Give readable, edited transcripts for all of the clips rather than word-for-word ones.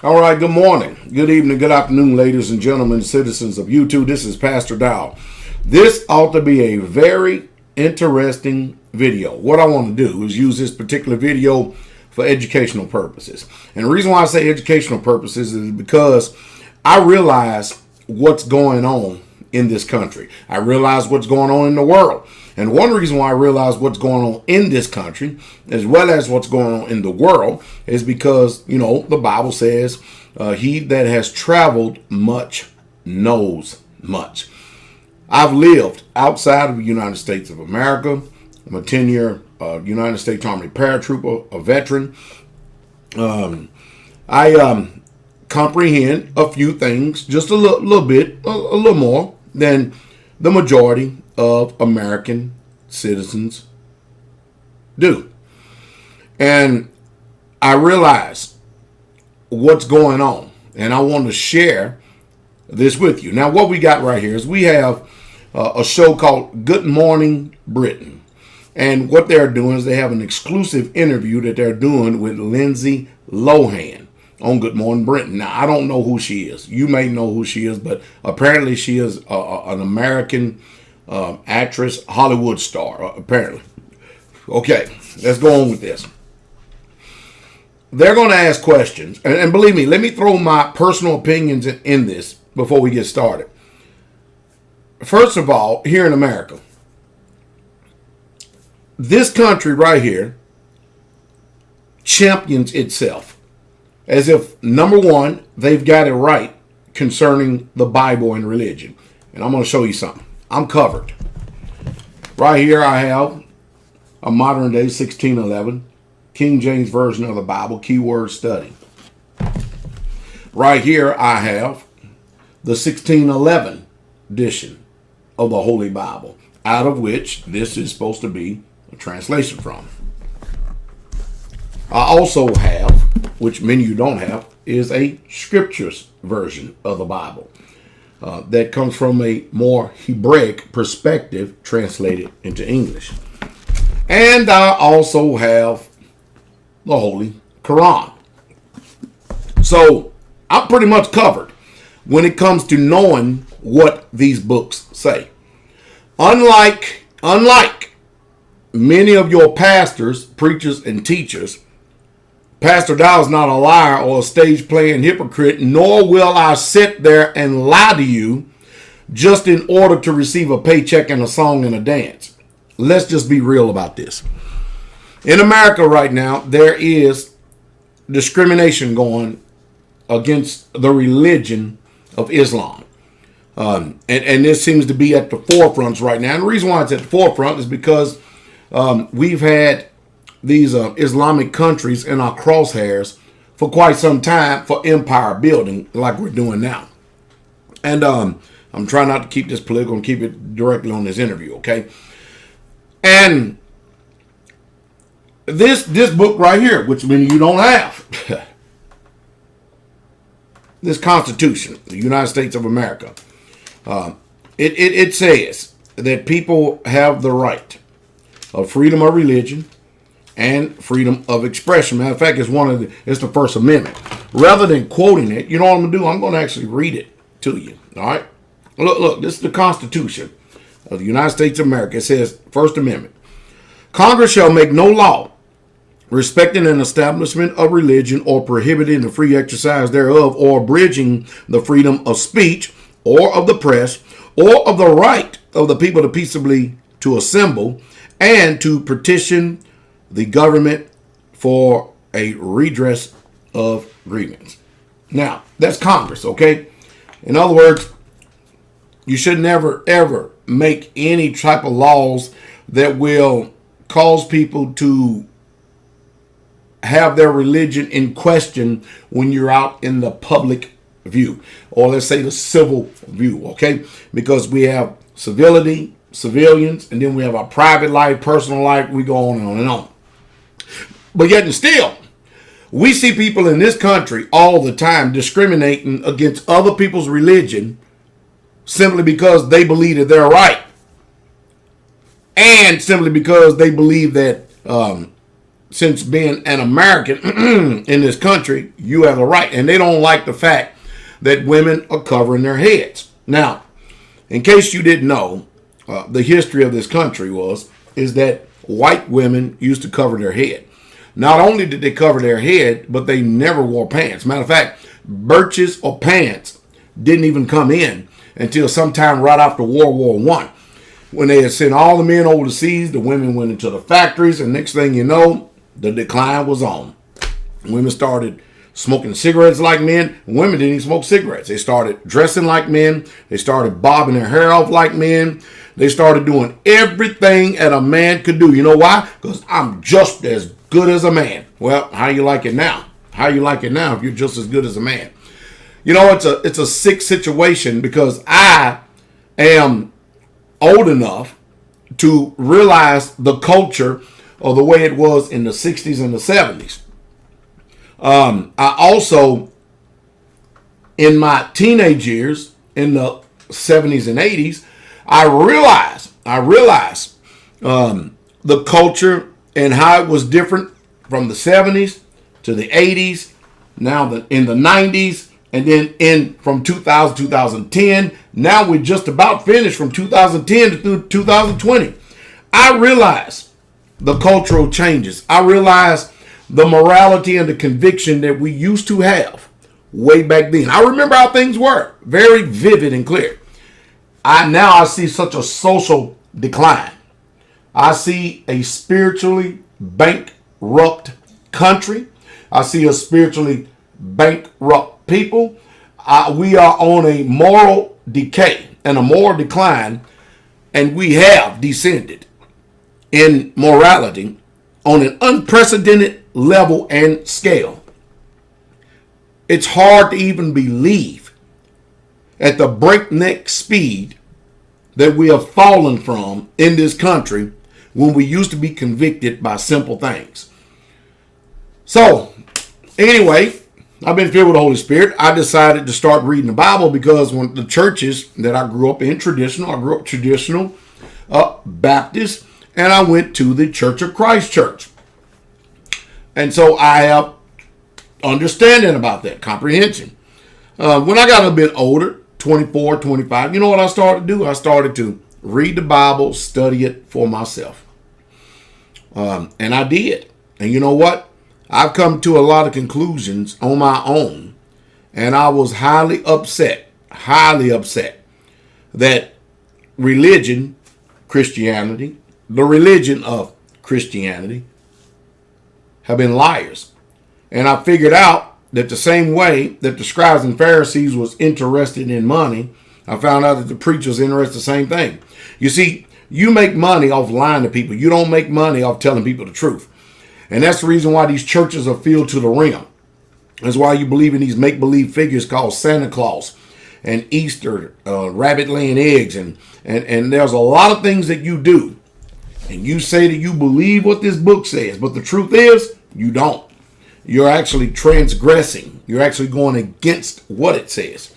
All right, good morning, good evening, good afternoon, ladies and gentlemen, citizens of YouTube. This is Pastor Dow. This ought to be a very interesting video. What I want to do is use this particular video for educational purposes. And the reason why I say educational purposes is because I realize what's going on in this country. I realize what's going on in the world. And one reason why I realize what's going on in this country, as well as what's going on in the world, is because, the Bible says, he that has traveled much knows much. I've lived outside of the United States of America. I'm a 10-year United States Army paratrooper, a veteran. I comprehend a few things, just a little bit, a little more than the majority of American citizens do. And I realize what's going on, and I want to share this with you. Now, what we got right here is we have a show called Good Morning Britain. And what they're doing is they have an exclusive interview that they're doing with Lindsey Lohan on Good Morning Britain. Now, I don't know who she is. You may know who she is, but apparently she is an American actress, Hollywood star, apparently. Okay, let's go on with this. They're going to ask questions. And believe me, let me throw my personal opinions in this before we get started. First of all, here in America, this country right here champions itself as if, number one, they've got it right concerning the Bible and religion. And I'm going to show you something. I'm covered. Right here I have a modern day 1611 King James Version of the Bible, keyword study. Right here I have the 1611 edition of the Holy Bible, out of which this is supposed to be a translation from. I also have, which many of you don't have, is a scriptures version of the Bible. That comes from a more Hebraic perspective translated into English. And I also have the Holy Quran. So I'm pretty much covered when it comes to knowing what these books say. Unlike many of your pastors, preachers, and teachers, Pastor Dow is not a liar or a stage-playing hypocrite, nor will I sit there and lie to you just in order to receive a paycheck and a song and a dance. Let's just be real about this. In America right now, there is discrimination going against the religion of Islam. And this seems to be at the forefront right now. And the reason why it's at the forefront is because we've had these Islamic countries in our crosshairs for quite some time for empire building like we're doing now. And I'm trying not to keep this political and keep it directly on this interview, okay? And this book right here, which many of you don't have, this Constitution, the United States of America, it says that people have the right of freedom of religion and freedom of expression. Matter of fact, it's the First Amendment. Rather than quoting it, you know what I'm going to do? I'm going to actually read it to you. All right? Look, this is the Constitution of the United States of America. It says, First Amendment. Congress shall make no law respecting an establishment of religion or prohibiting the free exercise thereof or abridging the freedom of speech or of the press or of the right of the people to peaceably to assemble and to petition the government for a redress of grievance. Now, that's Congress, okay? In other words, you should never, ever make any type of laws that will cause people to have their religion in question when you're out in the public view, or let's say the civil view, okay? Because we have civility, civilians, and then we have our private life, personal life, we go on and on and on. But yet and still, we see people in this country all the time discriminating against other people's religion simply because they believe that they're right. And simply because they believe that since being an American in this country, you have the right. And they don't like the fact that women are covering their heads. Now, in case you didn't know, the history of this country is that white women used to cover their head. Not only did they cover their head, but they never wore pants. Matter of fact, breeches or pants didn't even come in until sometime right after World War I. When they had sent all the men overseas, the women went into the factories, and next thing you know, the decline was on. Women started smoking cigarettes like men. Women didn't even smoke cigarettes. They started dressing like men. They started bobbing their hair off like men. They started doing everything that a man could do. You know why? Because I'm just as good as a man. Well, how you like it now? How you like it now if you're just as good as a man? You know, it's a sick situation because I am old enough to realize the culture or the way it was in the 60s and the 70s. I also, in my teenage years, in the 70s and 80s, I realized the culture and how it was different from the 70s to the 80s, now in the 90s, and then from 2000 2010. Now we're just about finished from 2010 to 2020. I realize the cultural changes. I realize the morality and the conviction that we used to have way back then. I remember how things were, very vivid and clear. I see such a social decline. I see a spiritually bankrupt country. I see a spiritually bankrupt people. We are on a moral decay and a moral decline, and we have descended in morality on an unprecedented level and scale. It's hard to even believe at the breakneck speed that we have fallen from in this country when we used to be convicted by simple things. So, anyway, I've been filled with the Holy Spirit. I decided to start reading the Bible because when the churches that I grew up in, I grew up traditional Baptist, and I went to the Church of Christ Church. And so I have understanding about that, comprehension. When I got a bit older, 24, 25, you know what I started to do? I started to read the Bible, study it for myself. And I did. And you know what? I've come to a lot of conclusions on my own. And I was highly upset that religion, Christianity, the religion of Christianity, have been liars. And I figured out that the same way that the scribes and Pharisees was interested in money, I found out that the preachers interested in the same thing. You see, you make money off lying to people. You don't make money off telling people the truth. And that's the reason why these churches are filled to the rim. That's why you believe in these make-believe figures called Santa Claus and Easter, rabbit laying eggs. And there's a lot of things that you do. And you say that you believe what this book says. But the truth is, you don't. You're actually transgressing. You're actually going against what it says.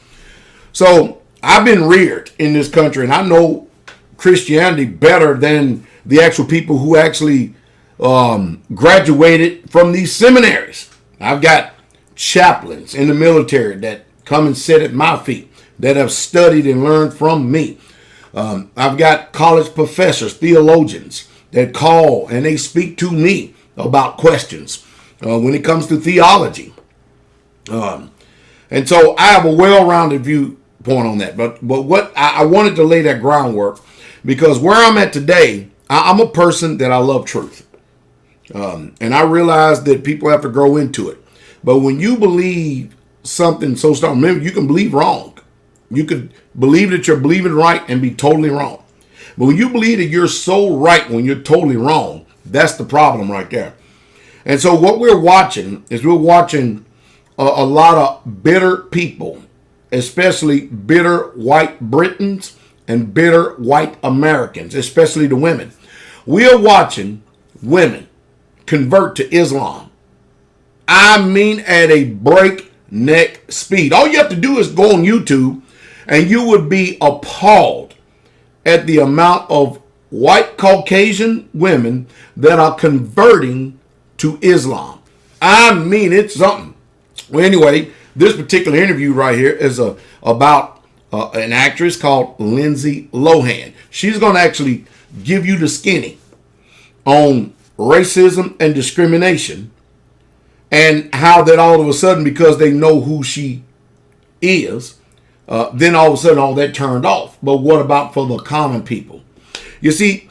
So I've been reared in this country, and I know Christianity better than the actual people who actually graduated from these seminaries. I've got chaplains in the military that come and sit at my feet, that have studied and learned from me. I've got college professors, theologians that call and they speak to me about questions when it comes to theology. And so I have a well-rounded viewpoint on that. But what I wanted to lay that groundwork because where I'm at today, I'm a person that I love truth. And I realize that people have to grow into it. But when you believe something so strong, remember, you can believe wrong. You could believe that you're believing right and be totally wrong. But when you believe that you're so right when you're totally wrong, that's the problem right there. And so what we're watching is a lot of bitter people, especially bitter white Britons and bitter white Americans, especially the women. We are watching women convert to Islam. I mean at a breakneck speed. All you have to do is go on YouTube and you would be appalled at the amount of white Caucasian women that are converting to Islam. I mean, it's something. Well, anyway, this particular interview right here is about an actress called Lindsey Lohan. She's going to actually give you the skinny on racism and discrimination, and how that all of a sudden, because they know who she is, then all of a sudden all that turned off. But what about for the common people? You see,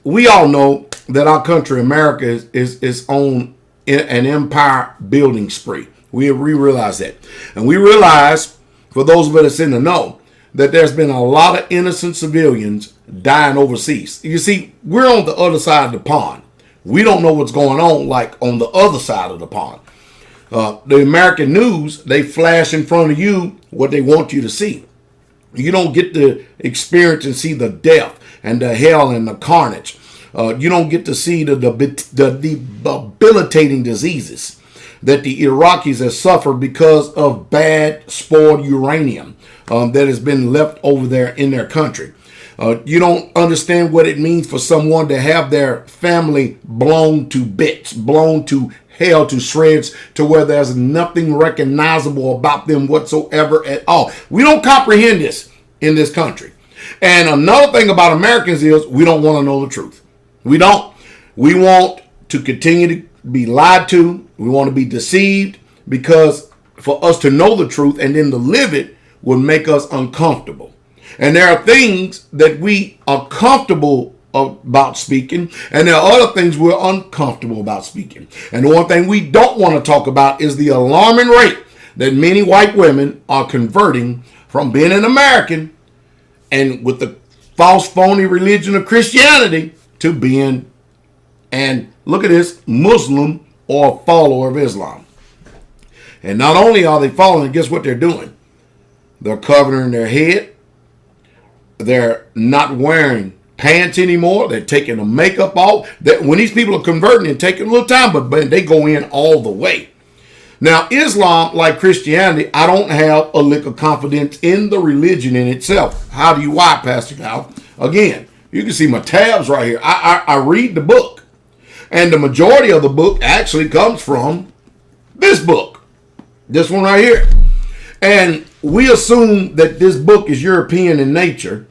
we all know that our country, America, is on an empire building spree. We realize that. And we realize, for those of us that's in the know, that there's been a lot of innocent civilians dying overseas. You see, we're on the other side of the pond. We don't know what's going on like on the other side of the pond. The American news, they flash in front of you what they want you to see. You don't get to experience and see the death and the hell and the carnage. You don't get to see the debilitating diseases that the Iraqis have suffered because of bad spoiled uranium that has been left over there in their country. You don't understand what it means for someone to have their family blown to bits, blown to hell, to shreds, to where there's nothing recognizable about them whatsoever at all. We don't comprehend this in this country. And another thing about Americans is we don't want to know the truth. We don't. We want to continue to be lied to. We want to be deceived, because for us to know the truth and then to live it would make us uncomfortable. And there are things that we are comfortable about speaking, and there are other things we're uncomfortable about speaking. And the one thing we don't want to talk about is the alarming rate that many white women are converting from being an American and with the false phony religion of Christianity to being, and look at this, Muslim or a follower of Islam. And not only are they following, guess what they're doing? They're covering their head. They're not wearing pants anymore. They're taking the makeup off. When these people are converting, it takes a little time, but they go in all the way. Now, Islam, like Christianity, I don't have a lick of confidence in the religion in itself. How do you? Why, Pastor Cal? Again, you can see my tabs right here. I read the book. And the majority of the book actually comes from this book. This one right here. And we assume that this book is European in nature.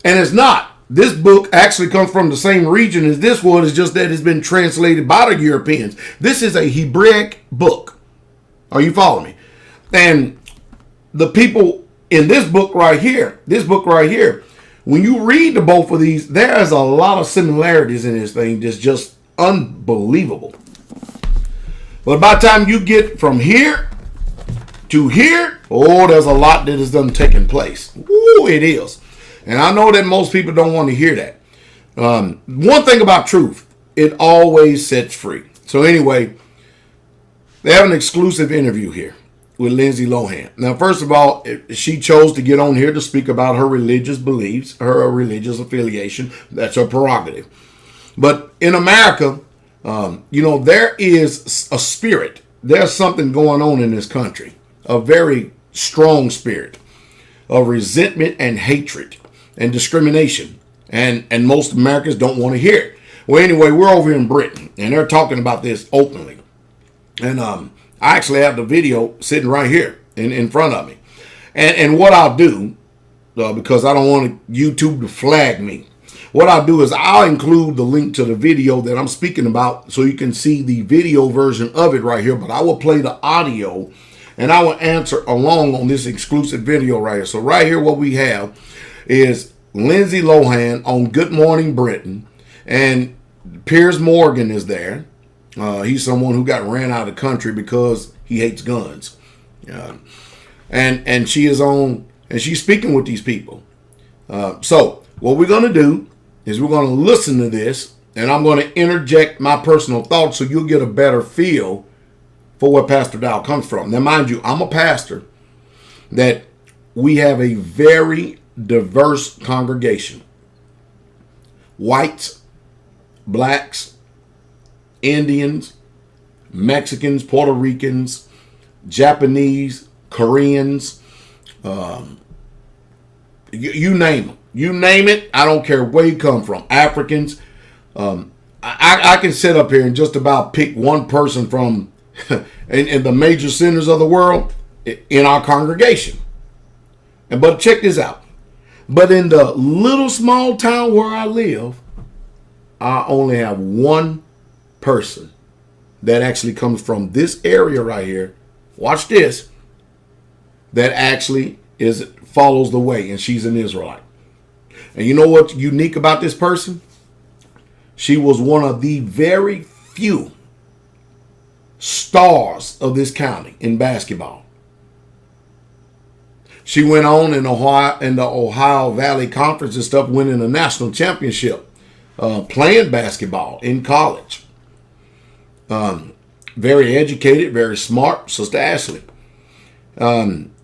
And it's not. This book actually comes from the same region as this one. It's just that it's been translated by the Europeans. This is a Hebraic book. Are you following me? And the people in this book right here, when you read the both of these, there's a lot of similarities in this thing that's just unbelievable. But by the time you get from here to here, oh, there's a lot that has done taken place. Ooh, it is. And I know that most people don't want to hear that. One thing about truth, it always sets free. So anyway, they have an exclusive interview here with Lindsey Lohan. Now, first of all, she chose to get on here to speak about her religious beliefs, her religious affiliation. That's her prerogative. But in America, there is a spirit. There's something going on in this country, a very strong spirit of resentment and hatred and discrimination. And most Americans don't want to hear it. Well, anyway, we're over in Britain, and they're talking about this openly. And I actually have the video sitting right here in front of me. And what I'll do, because I don't want YouTube to flag me, what I'll do is I'll include the link to the video that I'm speaking about so you can see the video version of it right here. But I will play the audio, and I will answer along on this exclusive video right here. So right here, what we have is Lindsey Lohan on Good Morning Britain, and Piers Morgan is there. He's someone who got ran out of the country because he hates guns. And she is on, and she's speaking with these people. So what we're going to do is we're going to listen to this, and I'm going to interject my personal thoughts so you'll get a better feel for where Pastor Dow comes from. Now, mind you, I'm a pastor that we have a very diverse congregation. Whites, blacks, Indians, Mexicans, Puerto Ricans, Japanese, Koreans, you name them. You name it, I don't care where you come from. Africans. I can sit up here and just about pick one person from in the major centers of the world in our congregation. But check this out. But in the little small town where I live, I only have one person that actually comes from this area right here. Watch this. That actually follows the way, and she's an Israelite. And you know what's unique about this person? She was one of the very few stars of this county in basketball. She went on in the Ohio Valley Conference and stuff, winning a national championship, playing basketball in college. Very educated, very smart, Sister Ashley.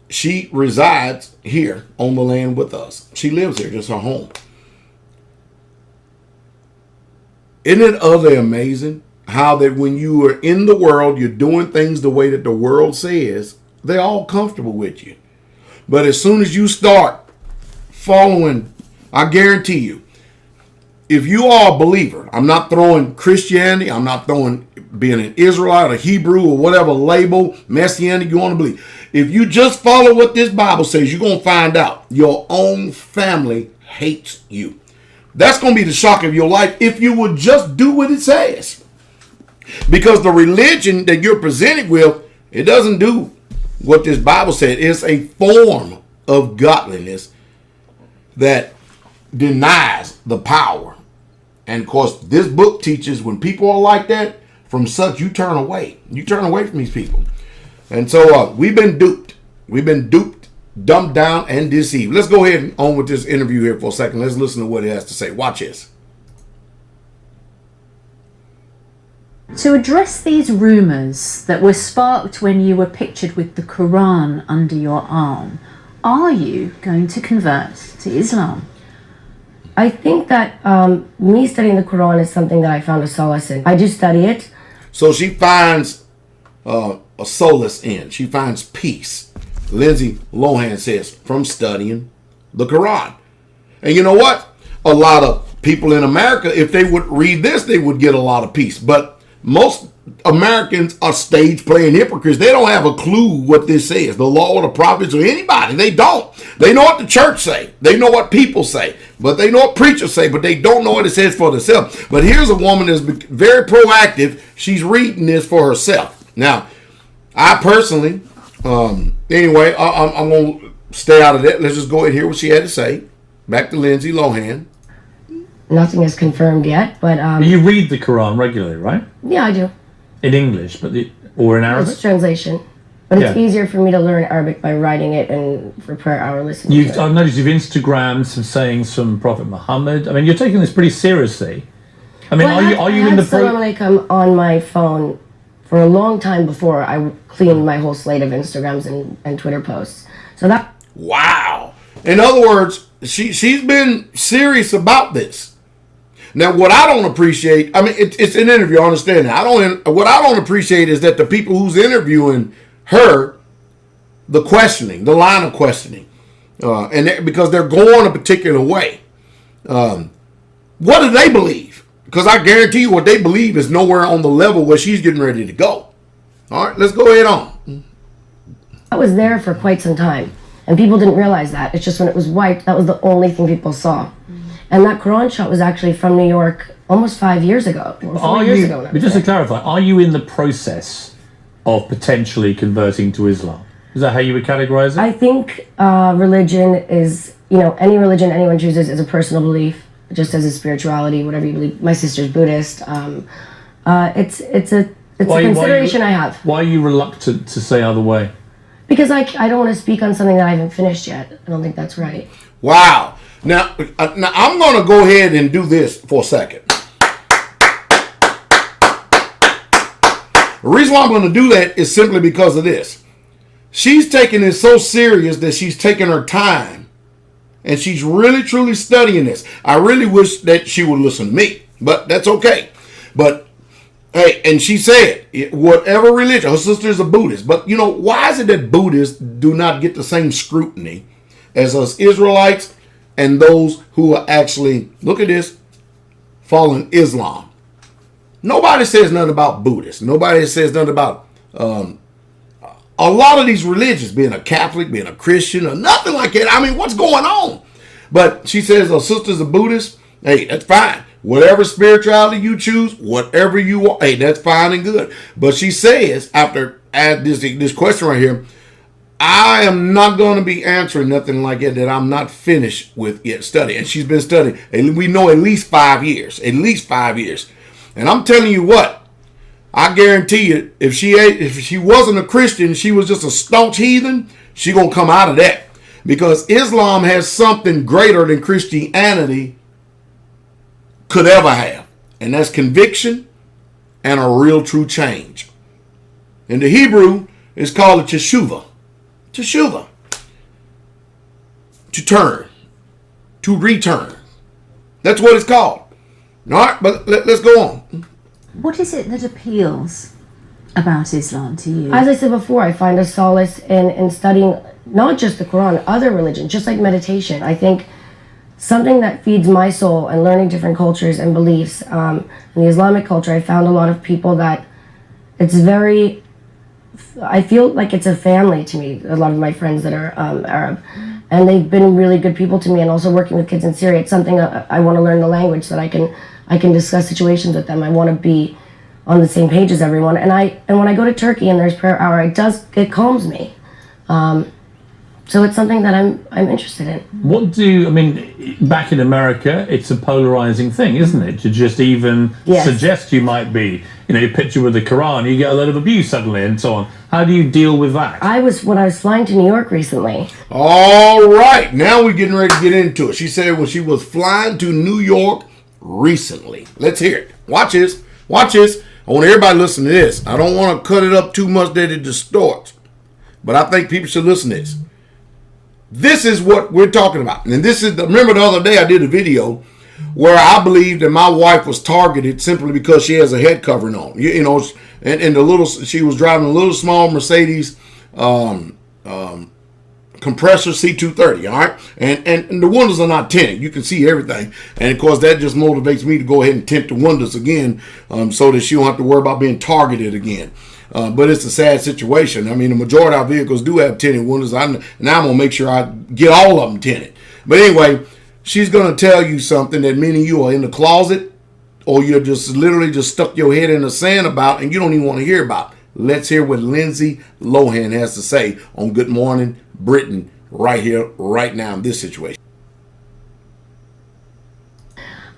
She resides here on the land with us. She lives here, just her home. Isn't it utterly amazing how that when you are in the world, you're doing things the way that the world says, they're all comfortable with you. But as soon as you start following, I guarantee you, if you are a believer, I'm not throwing Christianity, I'm not throwing being an Israelite or Hebrew or whatever label, Messianic you want to believe. If you just follow what this Bible says, you're going to find out your own family hates you. That's going to be the shock of your life if you would just do what it says. Because the religion that you're presented with, it doesn't do what this Bible said. It's a form of godliness that denies the power. And of course, this book teaches when people are like that, from such you turn away. You turn away from these people. And so we've been duped. We've been duped, dumbed down, and deceived. Let's go ahead and on with this interview here for a second. Let's listen to what it has to say. Watch this. To address these rumours that were sparked when you were pictured with the Quran under your arm, are you going to convert to Islam? I think that me studying the Quran is something that I found a solace in. I do study it. So she finds a solace in. She finds peace. Lindsey Lohan says, from studying the Quran. And you know what? A lot of people in America, if they would read this, they would get a lot of peace. But most Americans are stage playing hypocrites. They don't have a clue what this says. The law or the prophets or anybody. They don't. They know what the church say. They know what people say. But they know what preachers say. But they don't know what it says for themselves. But here's a woman that's very proactive. She's reading this for herself. Now, I personally, anyway, I'm going to stay out of that. Let's just go ahead and hear what she had to say. Back to Lindsey Lohan. Nothing is confirmed yet, but you read the Quran regularly, right? Yeah, I do. In English, or in Arabic? It's translation. But it's easier for me to learn Arabic by writing it and for prayer hour listening to it. I've noticed you've Instagrammed some sayings from Prophet Muhammad. I mean, you're taking this pretty seriously. I mean, well, are you in the I come on my phone for a long time before I cleaned my whole slate of Instagrams and Twitter posts. So that. Wow. In other words, she's been serious about this. Now, what I don't appreciate, I mean, it's an interview, I understand that. What I don't appreciate is that the people who's interviewing her, the line of questioning, because they're going a particular way. What do they believe? Because I guarantee you what they believe is nowhere on the level where she's getting ready to go. All right, let's go ahead on. I was there for quite some time, and people didn't realize that. It's just when it was wiped, that was the only thing people saw. And that Quran shot was actually from New York almost 5 years ago. Or 4 years ago. But just to clarify, are you in the process of potentially converting to Islam? Is that how you would categorize it? I think religion is, any religion anyone chooses is a personal belief, just as is spirituality, whatever you believe. My sister's Buddhist. It's a consideration I have. Why are you reluctant to say either way? Because I don't want to speak on something that I haven't finished yet. I don't think that's right. Wow. Now I'm going to go ahead and do this for a second. The reason why I'm going to do that is simply because of this. She's taking it so serious that she's taking her time. And she's really, truly studying this. I really wish that she would listen to me. But that's okay. But, hey, and she said, whatever religion, her sister is a Buddhist. But, why is it that Buddhists do not get the same scrutiny as us Israelites and those who are actually, look at this, following Islam? Nobody says nothing about Buddhists. Nobody says nothing about a lot of these religions, being a Catholic, being a Christian, or nothing like that. I mean, what's going on? But she says her sister's a Buddhist. Hey, that's fine. Whatever spirituality you choose, whatever you want, hey, that's fine and good. But she says, after this question right here, I am not going to be answering nothing like that I'm not finished with yet studying. And she's been studying, and we know at least 5 years. At least 5 years. And I'm telling you what, I guarantee you, if she wasn't a Christian, she was just a staunch heathen, she going to come out of that. Because Islam has something greater than Christianity could ever have. And that's conviction and a real true change. In the Hebrew, it's called a teshuvah. Teshuvah. To turn. To return. That's what it's called. All right, but let's go on. What is it that appeals about Islam to you? As I said before, I find a solace in studying not just the Quran, other religions, just like meditation. I think something that feeds my soul and learning different cultures and beliefs. In the Islamic culture, I found a lot of people that it's very, I feel like it's a family to me, a lot of my friends that are Arab. And they've been really good people to me, and also working with kids in Syria. It's something I want to learn the language so that I can discuss situations with them. I want to be on the same page as everyone. And when I go to Turkey and there's prayer hour, it calms me. So it's something that I'm interested in. Back in America, it's a polarizing thing, isn't it? To just even suggest you might be, your picture with the Quran, you get a lot of abuse suddenly and so on. How do you deal with that? When I was flying to New York recently. All right, now we're getting ready to get into it. She said when she was flying to New York recently. Let's hear it. Watch this. Watch this. I want everybody to listen to this. I don't want to cut it up too much that it distorts. But I think people should listen to this. This is what we're talking about. And this is, remember the other day I did a video where I believed that my wife was targeted simply because she has a head covering on. And she was driving a little small Mercedes compressor C230, all right? And the windows are not tinted. You can see everything. And, of course, that just motivates me to go ahead and tint the windows again so that she don't have to worry about being targeted again. But it's a sad situation. I mean, the majority of our vehicles do have tinted windows. Now I'm going to make sure I get all of them tinted. But anyway, she's going to tell you something that many of you are in the closet or you're just literally just stuck your head in the sand about and you don't even want to hear about. Let's hear what Lindsey Lohan has to say on Good Morning Britain right here, right now in this situation.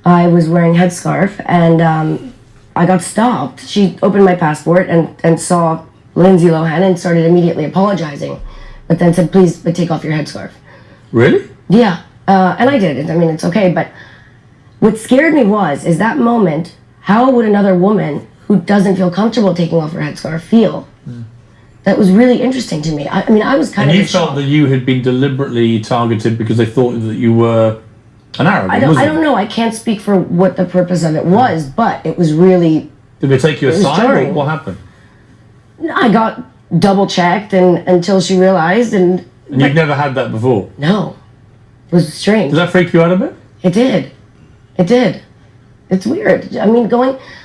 I was wearing a headscarf and I got stopped. She opened my passport and saw Lindsey Lohan and started immediately apologizing, but then said, please, but take off your headscarf. Really? Yeah, and I did. I mean, it's okay, but what scared me is that moment, how would another woman who doesn't feel comfortable taking off her headscarf feel? That was really interesting to me. I mean, I was kind of in shock. And you felt that you had been deliberately targeted because they thought that you were an Arab? I don't know. I can't speak for what the purpose of it was, but it was really... Did they take you aside or what happened? I got double checked until she realized and you've never had that before? No. It was strange. Did that freak you out a bit? It did. It did. It's weird. I mean,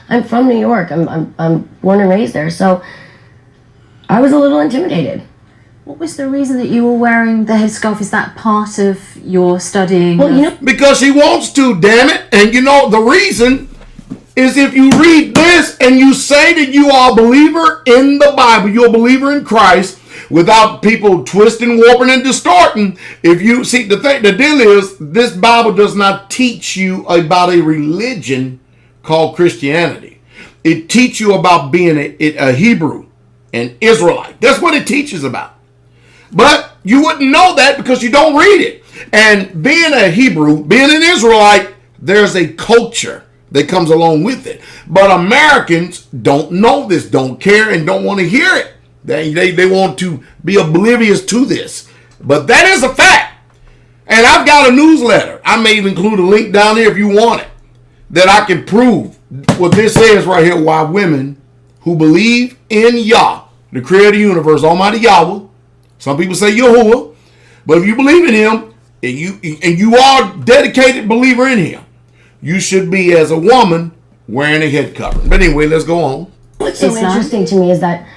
I'm from New York. I'm born and raised there, so I was a little intimidated. What was the reason that you were wearing the headscarf? Is that part of your studying? Well, because she wants to, damn it. And the reason is if you read this and you say that you are a believer in the Bible, you're a believer in Christ, without people twisting, warping, and distorting. If you see the deal is this Bible does not teach you about a religion called Christianity. It teaches you about being a Hebrew, an Israelite. That's what it teaches about. But you wouldn't know that because you don't read it. And being a Hebrew, being an Israelite, there's a culture that comes along with it. But Americans don't know this, don't care, and don't want to hear it. They want to be oblivious to this. But that is a fact. And I've got a newsletter. I may even include a link down there if you want it, that I can prove what this says right here, why women who believe in Yah, the creator of the universe, Almighty Yahweh, some people say Yahuwah, but if you believe in him and you are a dedicated believer in him, you should be, as a woman, wearing a head covering. But anyway, let's go on. What's so interesting to me is that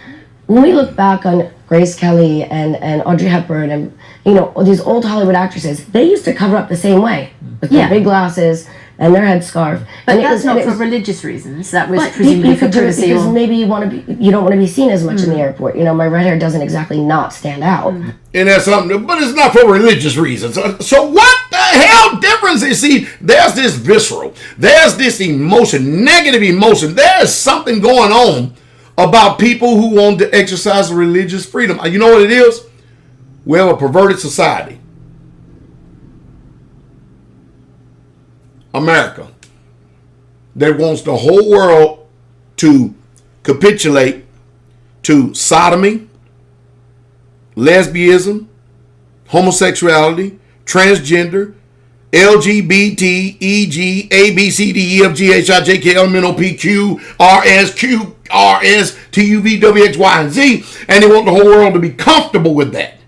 when we look back on Grace Kelly and Audrey Hepburn and, you know, these old Hollywood actresses, they used to cover up the same way with their big glasses and their headscarf. But and that's not for religious reasons. That was presumably for privacy. Because maybe you don't want to be seen as much in the airport. You know, my red hair doesn't exactly not stand out. And that's something, but it's not for religious reasons. So what the hell difference is? See, there's this visceral, there's this emotion, negative emotion. There's something going on about people who want to exercise religious freedom. You know what it is? We have a perverted society. America, that wants the whole world to capitulate to sodomy, lesbianism, homosexuality, transgender, LGBT, EG, ABCD, EF, GH, IJ, K, L, M, N, O, P, Q, RS, Q, RS, TUV, WX, Y, and Z, and they want the whole world to be comfortable with that.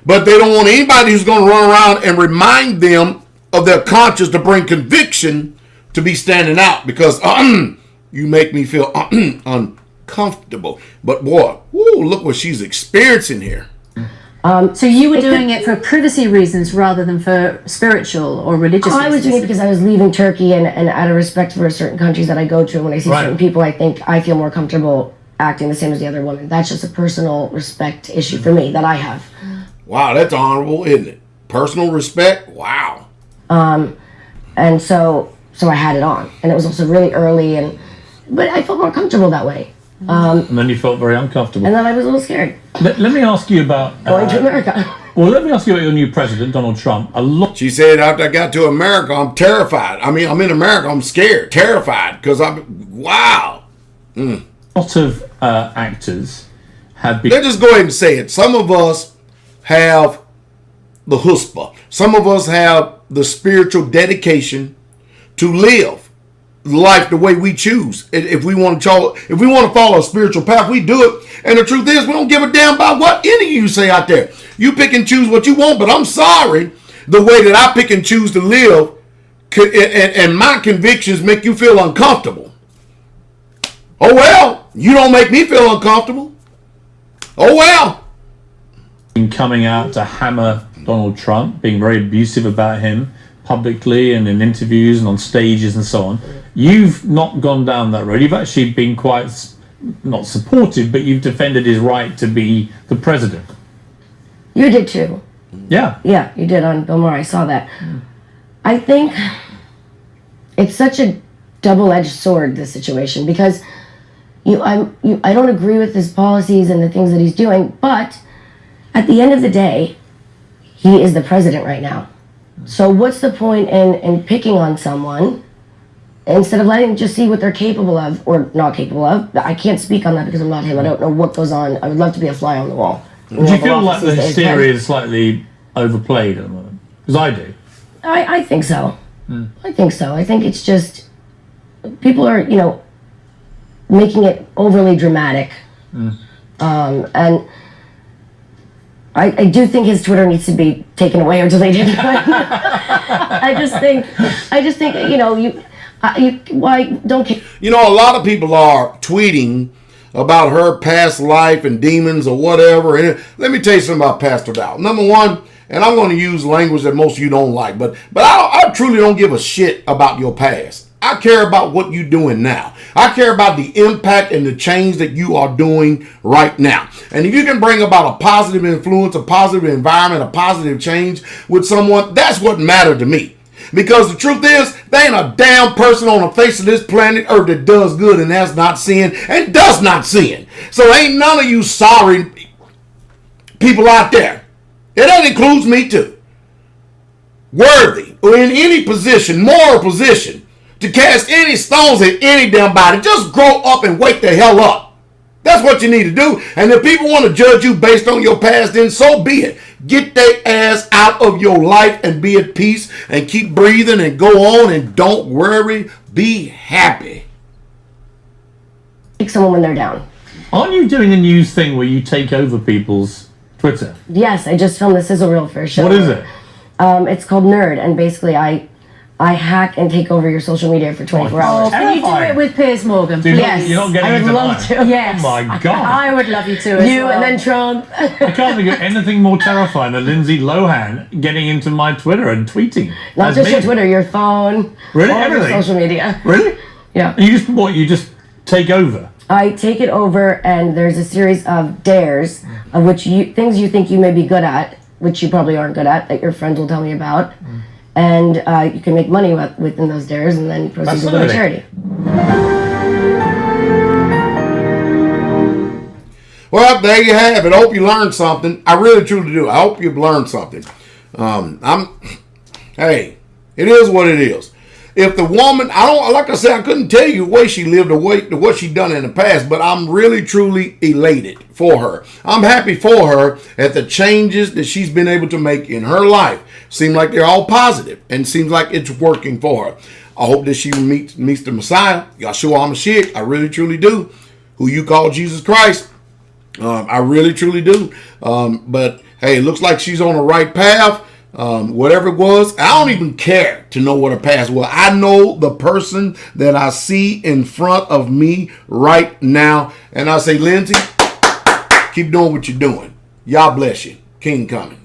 But they don't want anybody who's going to run around and remind them of their conscience to bring conviction to be standing out, because you make me feel uncomfortable. But boy, look what she's experiencing here. So you were doing it for privacy reasons rather than for spiritual or religious reasons? I was doing it because I was leaving Turkey, and out of respect for certain countries that I go to, and when I see certain people, I feel more comfortable acting the same as the other woman. That's just a personal respect issue for me that I have. Wow, that's honorable, isn't it? Personal respect? Wow. And so I had it on, and it was also really early, but I felt more comfortable that way. And then you felt very uncomfortable. And then I was a little scared. Let me ask you about going to America. Well, let me ask you about your new president, Donald Trump. She said after I got to America, I'm terrified. I mean, I'm in America, I'm scared, terrified, because wow. A lot of actors have been... Let's just go ahead and say it. Some of us have the chutzpah. Some of us have the spiritual dedication to live life the way we choose. If we want to follow a spiritual path, we do it. And the truth is, we don't give a damn about what any of you say out there. You pick and choose what you want, but I'm sorry, the way that I pick and choose to live and my convictions make you feel uncomfortable. Oh well, you don't make me feel uncomfortable. Oh well. Coming out to hammer Donald Trump, being very abusive about him publicly and in interviews and on stages and so on. You've not gone down that road. You've actually been quite, not supportive, but you've defended his right to be the president. You did too. Yeah. Yeah, you did on Bill Maher. I saw that. I think it's such a double-edged sword, this situation, because I don't agree with his policies and the things that he's doing, but at the end of the day, he is the president right now. So what's the point in picking on someone instead of letting just see what they're capable of or not capable of? I can't speak on that because I'm not him. I don't know what goes on. I would love to be a fly on the wall. Do you feel like the hysteria is slightly overplayed at the moment? Because I do. I think so. I think so. I think it's just people are, making it overly dramatic. And I do think his Twitter needs to be taken away or deleted. I just think why don't. A lot of people are tweeting about her past life and demons or whatever. And let me tell you something about Pastor Dow. Number one, and I'm going to use language that most of you don't like, but I truly don't give a shit about your past. I care about what you're doing now. I care about the impact and the change that you are doing right now. And if you can bring about a positive influence, a positive environment, a positive change with someone, that's what mattered to me. Because the truth is, there ain't a damn person on the face of this planet Earth that does good and has not sin and does not sin. So ain't none of you sorry people out there. And that includes me too. Worthy or in any position, moral position, to cast any stones at any damn body. Just grow up and wake the hell up. That's what you need to do. And if people want to judge you based on your past, then so be it. Get their ass out of your life and be at peace and keep breathing and go on and don't worry. Be happy. Take someone when they're down. Aren't you doing a news thing where you take over people's Twitter? Yes, I just filmed the sizzle reel for a show. What is it? It's called Nerd, and basically I I hack and take over your social media for 24 Oh, hours. Can you do Terrifying. it with Piers Morgan? Dude, Yes, you're not getting I would into love mine. to. Yes. Oh my God. I would love you to as You well. and then Trump. I can't think of anything more terrifying than Lindsey Lohan getting into my Twitter and tweeting. Not as just me. your Twitter, your phone, Really? all your Everything? social media. Really? Yeah. And you just take over? I take it over, and there's a series of dares of which things you think you may be good at, which you probably aren't good at, that your friends will tell me about, and you can make money within those dares, and then proceeds will go to charity. Well, there you have it. I hope you learned something. I really, truly do. I hope you've learned something. Hey, it is what it is. If the woman, like I said, I couldn't tell you the way she lived, what she done in the past, but I'm really, truly elated for her. I'm happy for her at the changes that she's been able to make in her life. Seem like they're all positive, and seems like it's working for her. I hope that she meets the Messiah, Yahshua HaMashiach. I really, truly do. Who you call Jesus Christ. I really, truly do. But hey, it looks like she's on the right path. Whatever it was, I don't even care to know what her past was. I know the person that I see in front of me right now. And I say, Lindsey, keep doing what you're doing. y'all bless you. King coming.